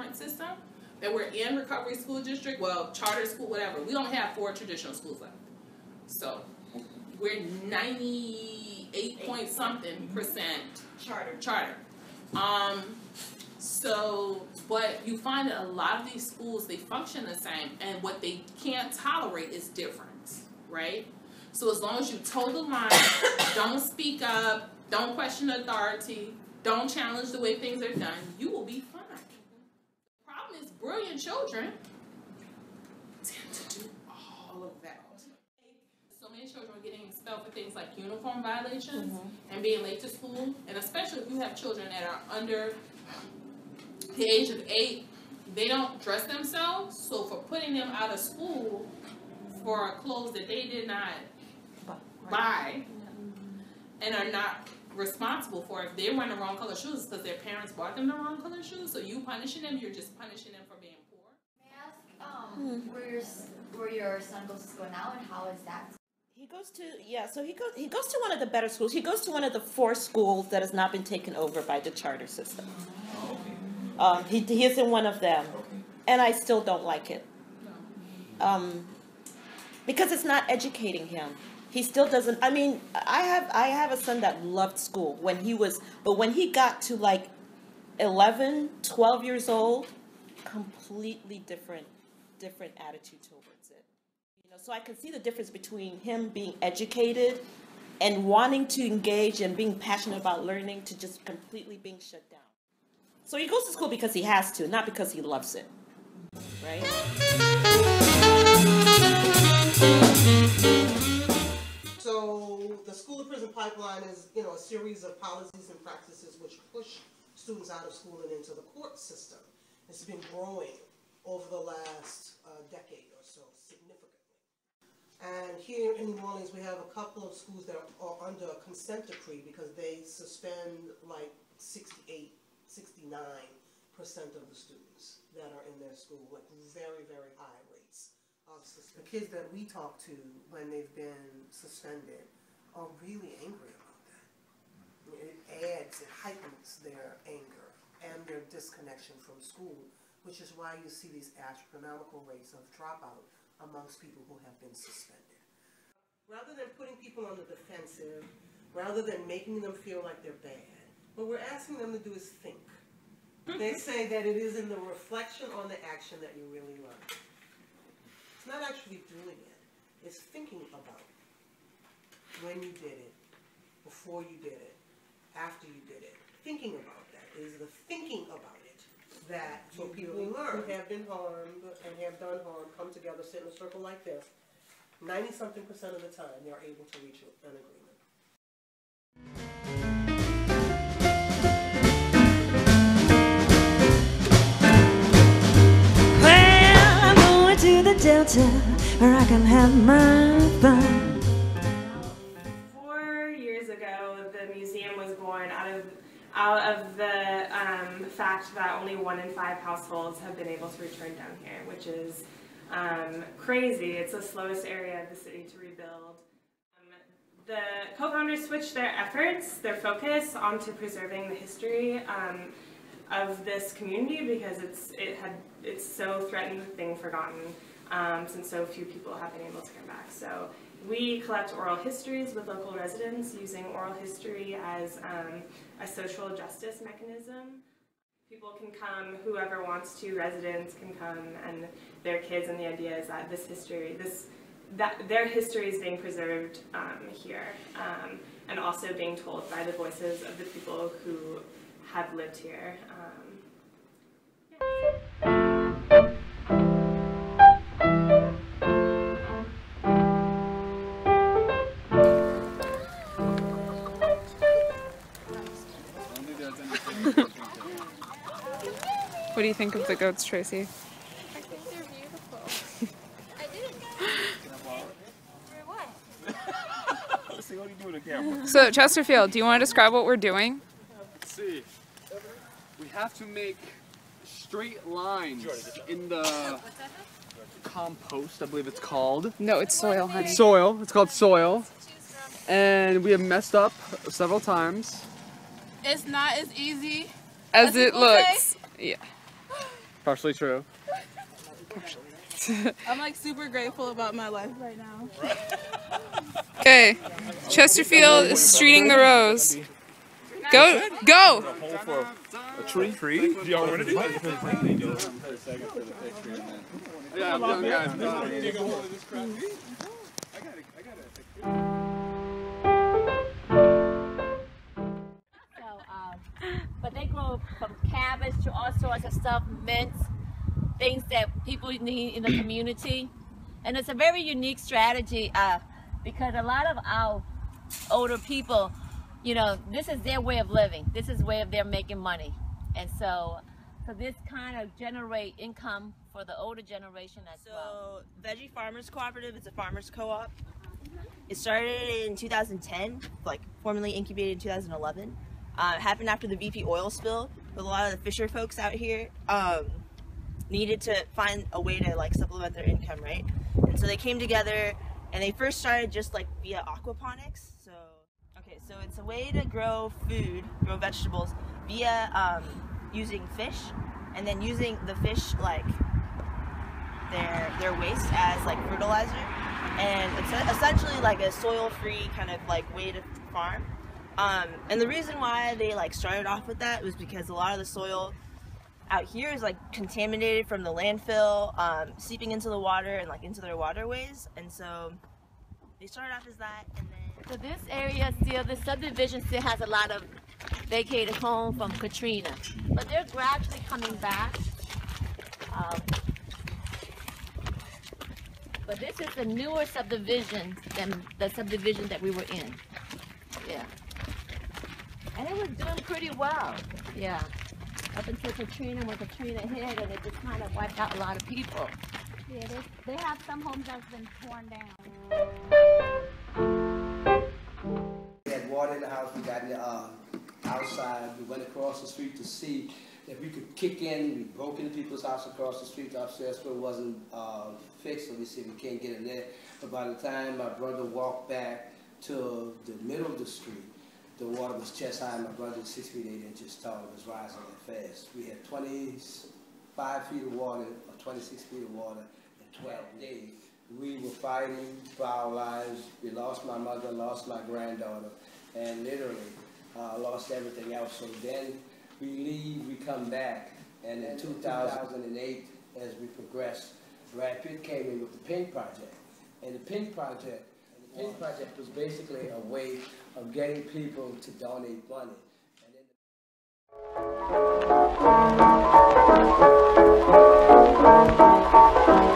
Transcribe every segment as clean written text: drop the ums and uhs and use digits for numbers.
requirement system, that we're in recovery school district, well, charter school, whatever. We don't have 4 traditional schools left. So we're 98 point something % charter. So, but you find that a lot of these schools, they function the same, and what they can't tolerate is difference, right? So as long as you toe the line, don't speak up, don't question authority, don't challenge the way things are done, you will be fine. The problem is brilliant children tend to do all of that. So many children are getting expelled for things like uniform violations and being late to school, and especially if you have children that are under the age of 8, they don't dress themselves, so for putting them out of school for clothes that they did not buy and are not responsible for, if they wearing the wrong color shoes, because their parents bought them the wrong color shoes, so you punishing them, you're just punishing them for being poor. May I ask where your son goes to school now, and how is that? He goes to, so he goes to one of the better schools. He goes to one of the 4 schools that has not been taken over by the charter system. He is in one of them, and I still don't like it. Because it's not educating him. He still doesn't. I mean, I have a son that loved school when he got to like 11, 12 years old, completely different attitude towards it. You know, so I can see the difference between him being educated and wanting to engage and being passionate about learning to just completely being shut down. So he goes to school because he has to, not because he loves it, right? So the school-to-prison pipeline is, a series of policies and practices which push students out of school and into the court system. It's been growing over the last decade or so, significantly. And here in New Orleans, we have a couple of schools that are under a consent decree because they suspend like 69% of the students that are in their school, like very, very high rates of suspension. The kids that we talk to when they've been suspended are really angry about that. It heightens their anger and their disconnection from school, which is why you see these astronomical rates of dropout amongst people who have been suspended. Rather than putting people on the defensive, rather than making them feel like they're bad, what we're asking them to do is think. They say that it is in the reflection on the action that you really learn. It's not actually doing it. It's thinking about it. When you did it, before you did it, after you did it. Thinking about that. It is the thinking about it that so people who have been harmed and have done harm come together, sit in a circle like this. 90-something% of the time, they're able to reach an agreement. To the Delta, where I can have my fun. 4 years ago, the museum was born out of the fact that only 1 in 5 households have been able to return down here, which is crazy. It's the slowest area of the city to rebuild. The co-founders switched their efforts, their focus, onto preserving the history of this community because it's so threatened with being forgotten since so few people have been able to come back. So we collect oral histories with local residents using oral history as a social justice mechanism. People can come, whoever wants to, residents can come and their kids, and the idea is that their history is being preserved here and also being told by the voices of the people who have lived here. What do you think of the goats, Tracy? I think they're beautiful. I didn't. For what? See, what are you doing to camera? So, Chesterfield, do you want to describe what we're doing? Let's see. We have to make straight lines in the compost, I believe it's called. No, it's soil, honey. Soil. It's called soil. And we have messed up several times. It's not as easy as it looks. Yeah. Partially true. I'm like super grateful about my life right now. Okay, Chesterfield is streeting the rows. Go, go! A tree? Tree? Do y'all want to do that? Yeah, I'm done, guys. But they grow from cabbage to all sorts of stuff, mints, things that people need in the community. And it's a very unique strategy because a lot of our older people, you know, this is their way of living. This is way of their making money. And so this kind of generate income for the older generation as well. So Veggie Farmers Cooperative is a farmers co-op. It started in 2010, like formally incubated in 2011. It happened after the BP oil spill, with a lot of the fisher folks out here needed to find a way to like supplement their income, right? And so they came together, and they first started just like via aquaponics. So it's a way to grow food, grow vegetables via using fish, and then using the fish like their waste as like fertilizer, and it's essentially like a soil-free kind of like way to farm. And the reason why they like started off with that was because a lot of the soil out here is like contaminated from the landfill, seeping into the water and like into their waterways, and so they started off as that. And then So this area still, this subdivision still has a lot of vacated home from Katrina, but they're gradually coming back. But this is a newer subdivision than the subdivision that we were in. Yeah. And it was doing pretty well. Yeah. Up until Katrina, when Katrina hit, and it just kind of wiped out a lot of people. Yeah, they have some homes that's been torn down. We had water in the house, we got in the, outside, we went across the street to see if we could kick in. We broke into people's house across the street. The upstairs floor wasn't fixed, so we said we can't get in there. But by the time my brother walked back to the middle of the street, the water was chest high. My brother was 6 feet 8 inches tall. It was rising that fast. We had 25 feet of water, or 26 feet of water in 12 days. We were fighting for our lives. We lost my mother, lost my granddaughter, and literally lost everything else. So then we leave, we come back, and in 2008, as we progressed, Brad Pitt came in with the Pink Project. And the Pink Project was basically a way of getting people to donate money.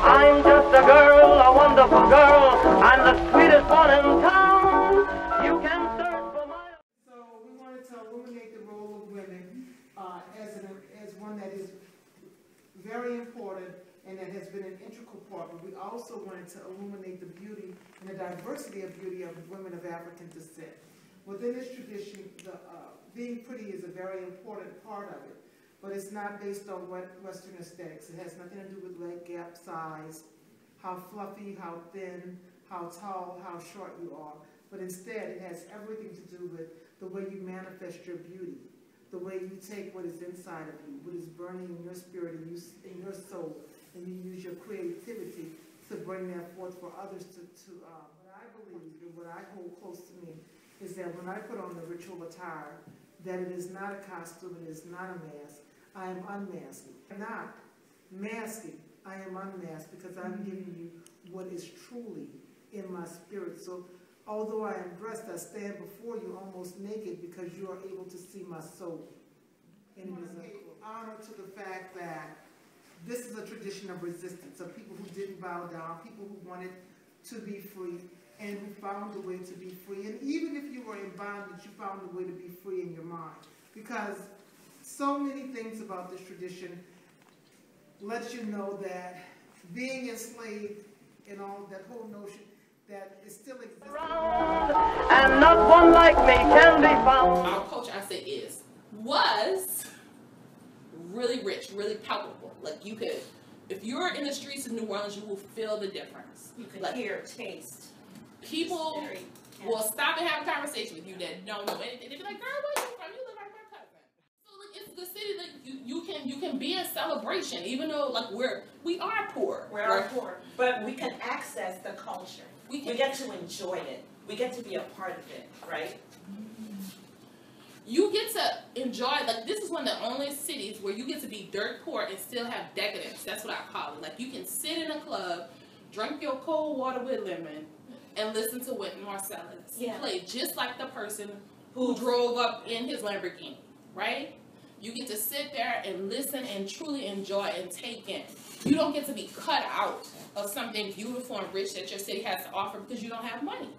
I'm just a girl, a wonderful girl. I'm the sweetest one in town. You can search for my... So we wanted to illuminate the role of women as one that is very important and that has been an integral part, but we also wanted to illuminate the beauty and the diversity of beauty of women of African descent. Within this tradition, being pretty is a very important part of it, but it's not based on Western aesthetics. It has nothing to do with leg gap size, how fluffy, how thin, how tall, how short you are, but instead it has everything to do with the way you manifest your beauty, the way you take what is inside of you, what is burning in your spirit and in your soul, and you use your creativity to bring that forth for others to what I believe and what I hold close to me is that when I put on the ritual attire, that it is not a costume, it is not a mask. I am unmasking. I'm not masking, I am unmasked because I'm giving you what is truly in my spirit. So although I am dressed, I stand before you almost naked because you are able to see my soul. And it is an honor to the fact that this is a tradition of resistance, of people who didn't bow down, people who wanted to be free, and who found a way to be free. And even if you were in bondage, you found a way to be free in your mind. Because so many things about this tradition let you know that being enslaved and all that whole notion that it still exists. And not one like me can be found. Our culture, I say, was really rich, really palpable. Like you could, if you're in the streets of New Orleans, you will feel the difference. You can like, hear, taste. People will stop and have a conversation with you that don't know anything. They'll be like, girl, where you from? You look like my cousin. So like, the city that you can be in celebration, even though like we are poor. We are poor, but we can access the culture. We get to enjoy it. We get to be a part of it, right? You get to enjoy, like this is one of the only cities where you get to be dirt poor and still have decadence. That's what I call it. Like you can sit in a club, drink your cold water with lemon, and listen to Wynton Marsalis play just like the person who drove up in his Lamborghini, right? You get to sit there and listen and truly enjoy and take in. You don't get to be cut out of something beautiful and rich that your city has to offer because you don't have money.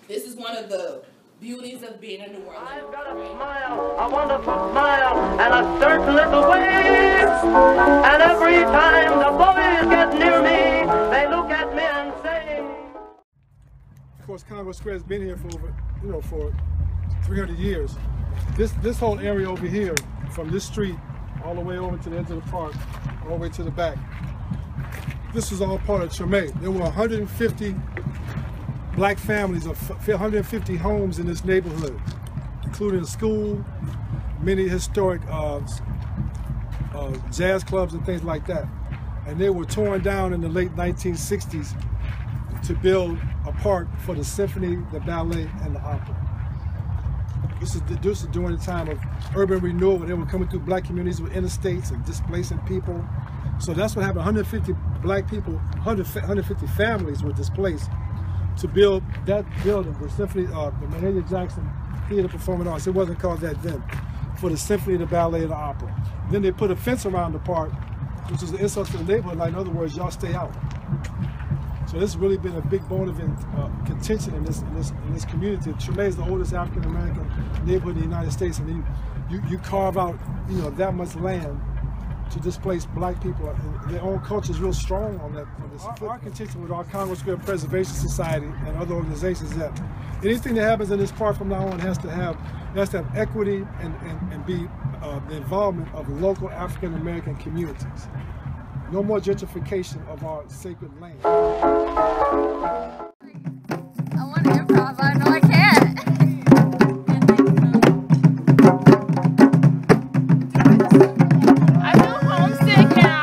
This is one of the beauties of being in New Orleans. I've got a smile, a wonderful smile, and a certain little way. And every time the boys get near me, they look at me and say. Of course, Congress Square has been here for over, for 300 years. This whole area over here, from this street all the way over to the edge of the park, all the way to the back, this was all part of Treme. There were 150 black families, of 150 homes in this neighborhood, including a school, many historic jazz clubs and things like that. And they were torn down in the late 1960s to build a park for the symphony, the ballet, and the opera. This is during the time of urban renewal, when they were coming through black communities with interstates and displacing people. So that's what happened. 150 black people, 150 families were displaced to build that building, the symphony, the Mahalia Jackson Theater Performing Arts. It wasn't called that then, for the symphony, the ballet, and the opera. Then they put a fence around the park, which is an insult to the neighborhood. Like, in other words, y'all stay out. So this has really been a big bone of contention in this community. Treme is the oldest African American neighborhood in the United States, and you carve out that much land to displace black people. And their own culture is real strong on that. Our contention with our Congress Square Preservation Society and other organizations is that anything that happens in this park from now on has to have equity and be the involvement of local African American communities. No more gentrification of our sacred land. I want to improv, I know I can't. I feel homesick now.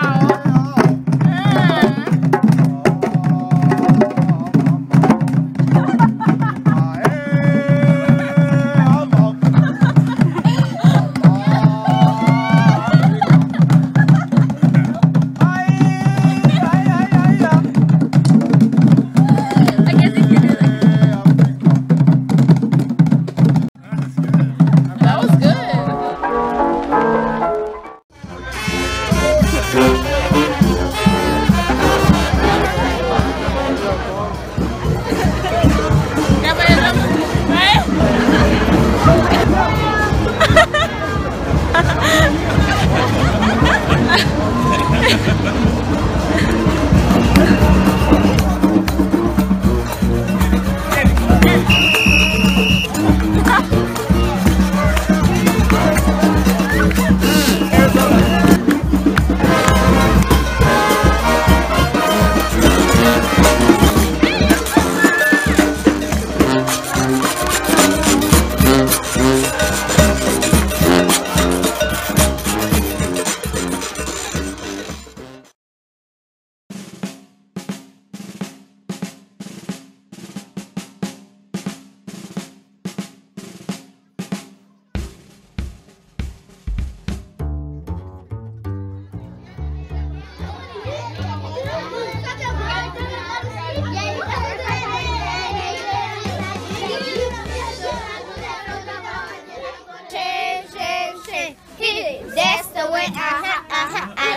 That's the way, I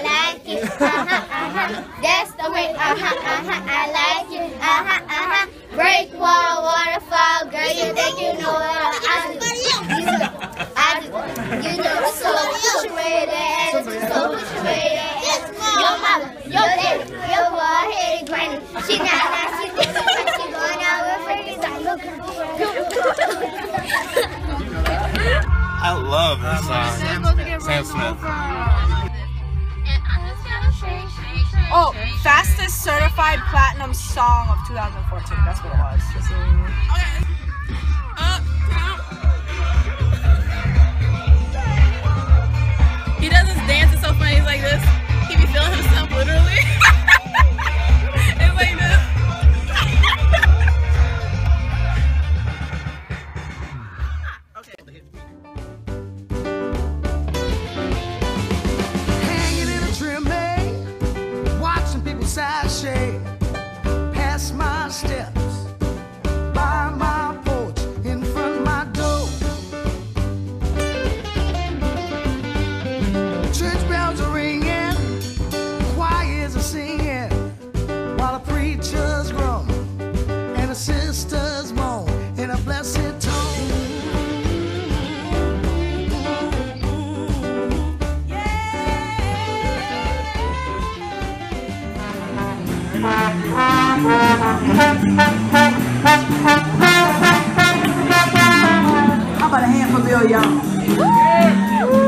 like it, That's the way, I like it, Break wall, waterfall, girl, you think you know what I do. You know, so situated, so situated. Your mama, your daddy, your bald-headed granny. She not, she thinks she going out with freaking I love this song. Sam Smith. Oh, fastest certified platinum song of 2014. That's what it was. Okay. so funny. He's like this. He be feeling himself literally. It's like this. Hanging in a trim, watching people sashay past my steps, by my porch, in front of my door. Church bells are ringing, choirs are singing, while the preachers groan and the sisters moan in a blessed tone. How about a hand for Bill Young?